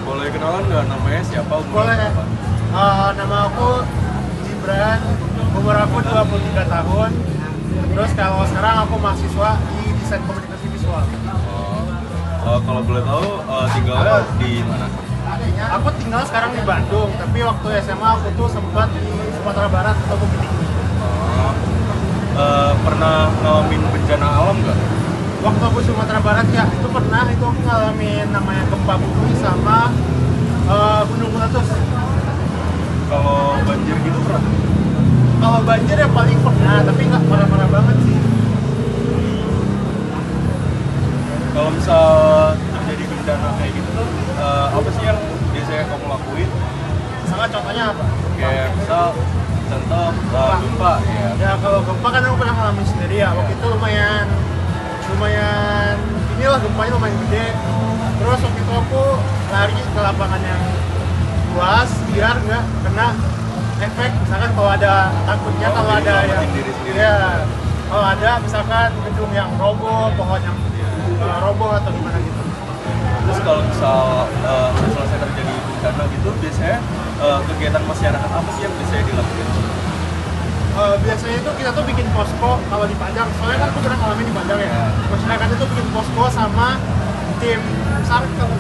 Boleh kenalan nggak namanya siapa? Boleh. Apa? Nama aku Gibran, umur aku 23 tahun. Terus kalau sekarang aku mahasiswa di desain komunikasi visual. Kalau boleh tahu tinggalnya di mana? Aku tinggal sekarang di Bandung, tapi waktu SMA aku tuh sempat di Sumatera Barat atau Bukit Tinggi. Pernah ngalamin bencana alam nggak? Waktu aku Sumatera Barat ya, itu pernah itu aku ngalamin namanya gempa bumi sama gunung meletus. Kalau banjir gitu pernah? Kalau banjir ya paling pernah, tapi nggak parah-parah banget sih. Kalau misal terjadi bencana kayak gitu tuh, apa sih yang biasanya kamu lakuin? Misalnya contohnya apa? Kayak misal contoh gempa ya. Ya kalau gempa kan aku pernah ngalamin sendiri ya. Waktu itu lumayan inilah gempanya lumayan gede. Terus waktu itu aku lari ke lapangan yang luas biar nggak kena efek. Misalkan kalau ada takutnya kalau ada yang ya kalau ada misalkan gedung yang roboh, pohon yang roboh atau gimana gitu. Terus kalau misal selesai terjadi bencana gitu, biasanya kegiatan masyarakat apa sih yang biasanya dilakukan? Biasanya itu kita tuh bikin posko kalau di Padang, soalnya kan aku pernah ngalamin di Padang ya. Masyarakat itu bikin posko sama tim SAR kalau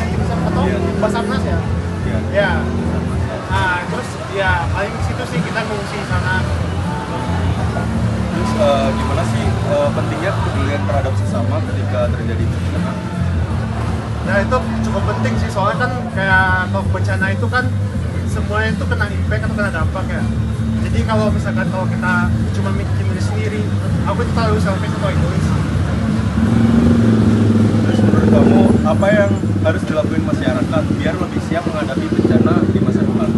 tim SAR atau tim Basarnas ya. Ya. Nah terus ya paling di situ sih kita ngungsi sana. Terus gimana sih pentingnya kepedulian terhadap sesama ketika terjadi bencana? Nah itu cukup penting sih, soalnya kan kayak kalau bencana itu kan semuanya itu kena impact atau kena dampak ya. Jadi kalau misalkan kalau kita cuma mikirin diri sendiri, aku itu terlalu selfish atau egois. Terus menurut kamu apa yang harus dilakukan masyarakat biar lebih siap menghadapi bencana di masa depan?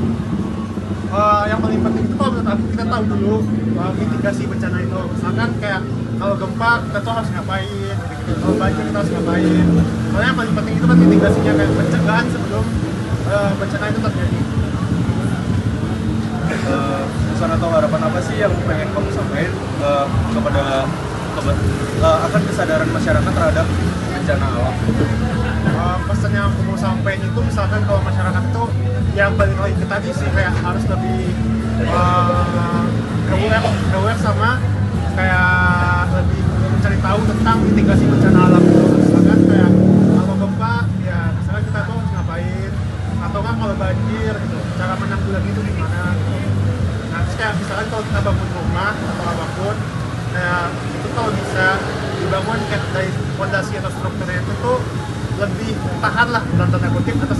Yang paling penting itu kalau menurut aku kita tahu dulu mitigasi bencana itu. Misalkan kayak kalau gempa kita tuh harus ngapain, gitu. Kalau banjir kita harus ngapain. Soalnya yang paling penting itu kan mitigasinya, kayak pencegahan sebelum bencana itu terjadi. Pesan atau harapan apa sih yang pengen kamu sampaikan kepada akan kesadaran masyarakat terhadap bencana alam? Pesan yang aku mau sampaikan itu misalkan kalau masyarakat itu yang balik lagi ke tadi sih kayak harus lebih aware sama kayak lebih mencari tahu tentang mitigasi bencana alam itu. Misalkan kayak kalau gempa ya misalkan kita tuh harus ngapain, atau kan kalau banjir gitu cara menanggulangi itu gimana gitu. Nah terus kayak misalkan kalau kita bangun rumah atau apapun, nah itu kalau bisa dibangun kayak dari fondasi atau strukturnya itu tuh lebih tahan lah dalam tanda kutip, atau